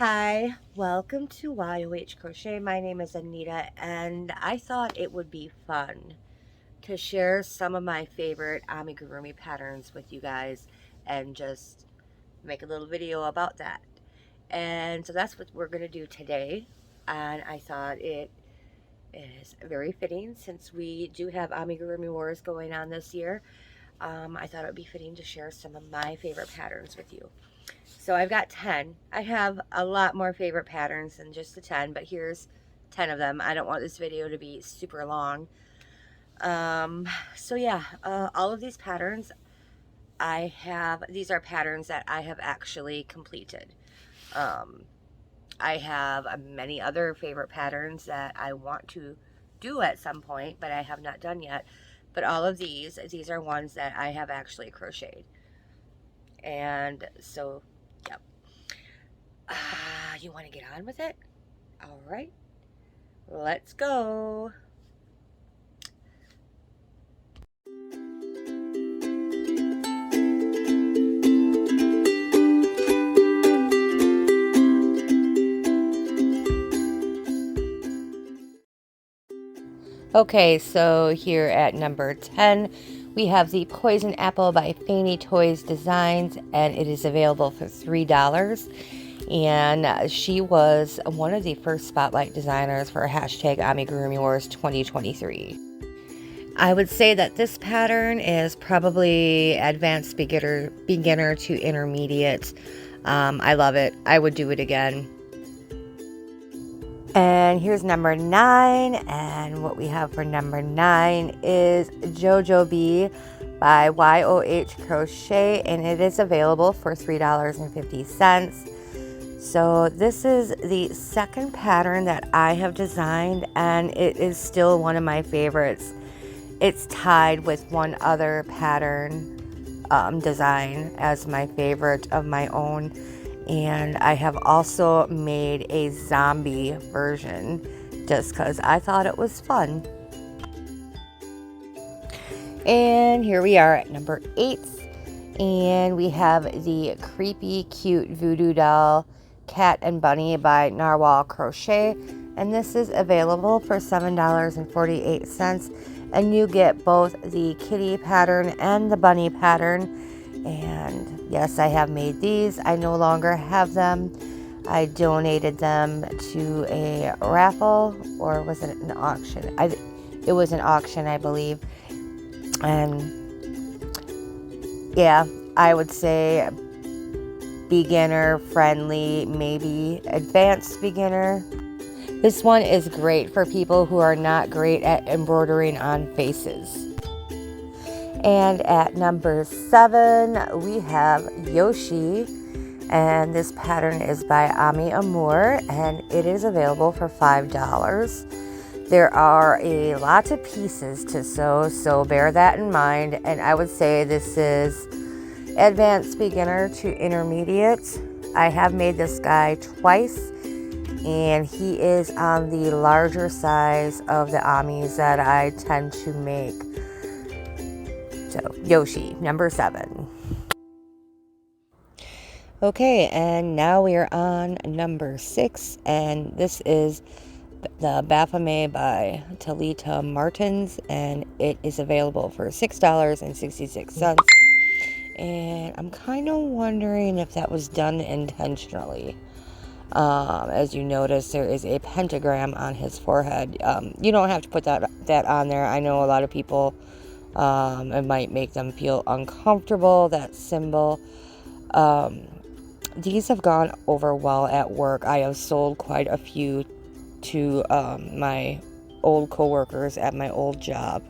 Hi, welcome to YOH Crochet. My name is Anita, and I thought it would be fun to share some of my favorite amigurumi patterns with you guys and just make a little video about that. And so that's what we're going to do today. And I thought it is very fitting since we do have amigurumi wars going on this year. I thought it would be fitting to share some of my favorite patterns with you. So I've got 10. I have a lot more favorite patterns than just the 10, but here's 10 of them. I don't want this video to be super long. So yeah, all of these patterns these are patterns that I have actually completed. I have many other favorite patterns that I want to do at some point, but I have not done yet. But all of these are ones that I have actually crocheted. And so, yep. You want to get on with it? All right, let's go. Okay, so here at number 10, we have the Poison Apple by Fanny Toys Designs, and it is available for $3. And she was one of the first spotlight designers for hashtag Amigurumi Wars 2023. I would say that this pattern is probably advanced beginner to intermediate. I love it. I would do it again. And here's number 9, and what we have for number 9 is Jojo Bee by YOH Crochet, and it is available for $3.50. So this is the second pattern that I have designed, and it is still one of my favorites. It's tied with one other pattern design as my favorite of my own. And I have also made a zombie version just because I thought it was fun. And here we are at number 8. And we have the Creepy Cute Voodoo Doll Cat and Bunny by Narwhal Crochet. And this is available for $7.48. And you get both the kitty pattern and the bunny pattern. And yes, I have made these. I no longer have them. I donated them to a raffle, or was it an auction? It was an auction, I believe. And yeah, I would say beginner friendly, maybe advanced beginner. This one is great for people who are not great at embroidering on faces. And at number 7, we have Yoshi, and this pattern is by Ami Amour, and it is available for $5. There are a lot of pieces to sew, so bear that in mind. And I would say this is advanced beginner to intermediate. I have made this guy twice, and he is on the larger size of the Amis that I tend to make. So, Yoshi, number 7. Okay, and now we are on number 6, and this is the Baphomet by Talita Martins, and it is available for $6.66. And I'm kind of wondering if that was done intentionally. As you notice, there is a pentagram on his forehead. You don't have to put that on there. I know a lot of people, it might make them feel uncomfortable, that symbol. These have gone over well at work. I have sold quite a few to my old coworkers at my old job.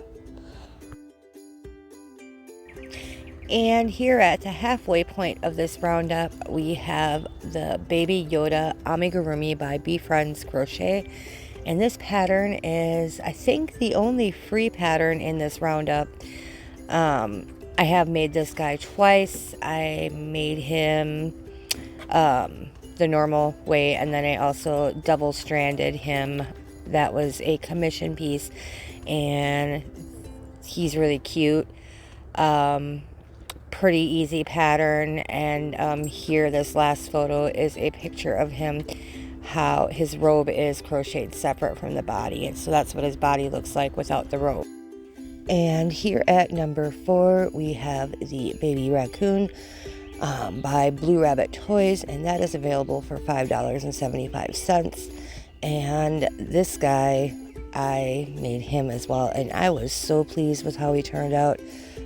And here at the halfway point of this roundup, we have the Baby Yoda Amigurumi by Be Friends Crochet. And this pattern is, I think, the only free pattern in this roundup. I have made this guy twice. I made him the normal way, and then I also double-stranded him. That was a commission piece, and he's really cute. pretty easy pattern. And here, this last photo is a picture of him, how his robe is crocheted separate from the body, and so that's what his body looks like without the robe. And here at number 4, we have the baby raccoon by Blue Rabbit Toys, and that is available for $5.75. And this guy, I made him as well, and I was so pleased with how he turned out.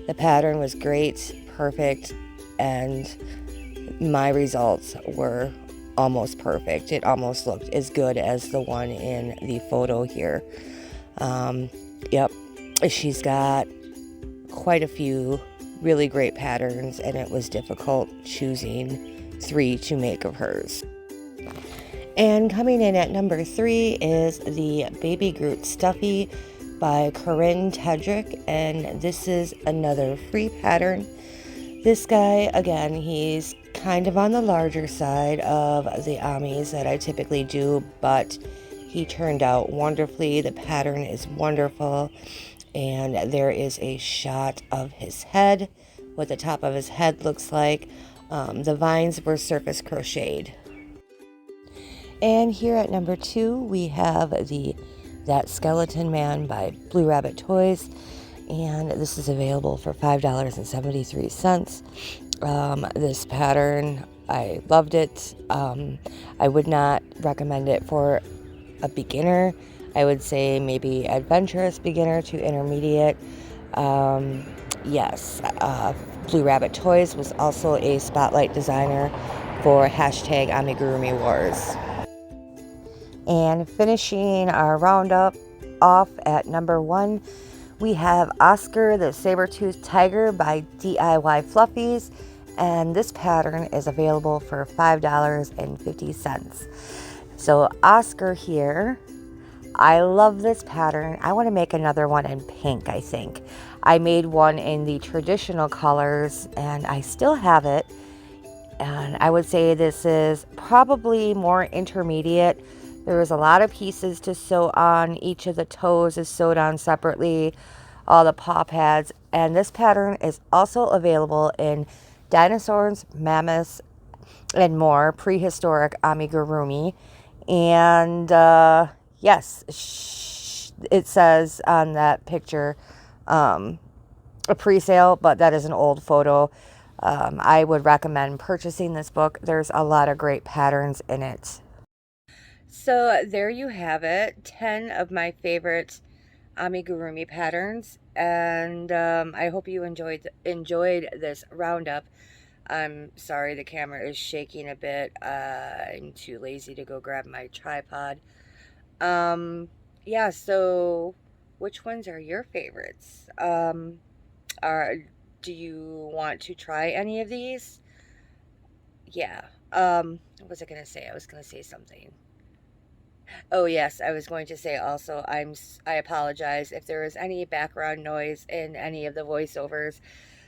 The pattern was great, perfect, and my results were almost perfect. It almost looked as good as the one in the photo here. Yep, she's got quite a few really great patterns, and it was difficult choosing 3 to make of hers. And coming in at number 3 is the Baby Groot Stuffy by Corinne Tedrick, and this is another free pattern. This guy, again, he's kind of on the larger side of the Amis that I typically do, but he turned out wonderfully. The pattern is wonderful, and there is a shot of his head, what the top of his head looks like. The vines were surface crocheted. And here at number 2, we have That Skeleton Man by Blue Rabbit Toys, and this is available for $5.73. This pattern, I loved it. I would not recommend it for a beginner. I would say maybe adventurous beginner to intermediate. Yes, Blue Rabbit Toys was also a spotlight designer for hashtag Amigurumi Wars. And finishing our roundup off at number 1, we have Oscar the Saber-Toothed Tiger by DIY Fluffies, and this pattern is available for $5.50. So Oscar here, I love this pattern. I want to make another one in pink, I think. I made one in the traditional colors, and I still have it. And I would say this is probably more intermediate. There is a lot of pieces to sew on. Each of the toes is sewed on separately, all the paw pads. And this pattern is also available in dinosaurs, mammoths, and more, prehistoric amigurumi. And yes, it says on that picture a pre-sale, but that is an old photo. I would recommend purchasing this book. There's a lot of great patterns in it. So there you have it, 10 of my favorite amigurumi patterns, and I hope you enjoyed this roundup. I'm sorry the camera is shaking a bit. I'm too lazy to go grab my tripod. Yeah, so which ones are your favorites? Do you want to try any of these? Yeah. What was I gonna say? I was gonna say something. Oh yes, I was going to say also, I apologize if there is any background noise in any of the voiceovers.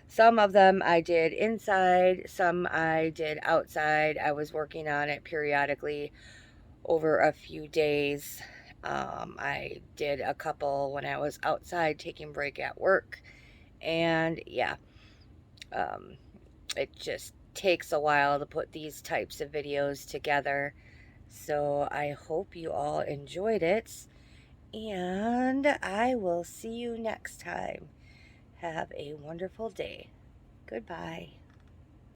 Some of them I did inside, some I did outside. I was working on it periodically over a few days. I did a couple when I was outside taking break at work, and yeah, it just takes a while to put these types of videos together. So I hope you all enjoyed it, and I will see you next time. Have a wonderful day. Goodbye.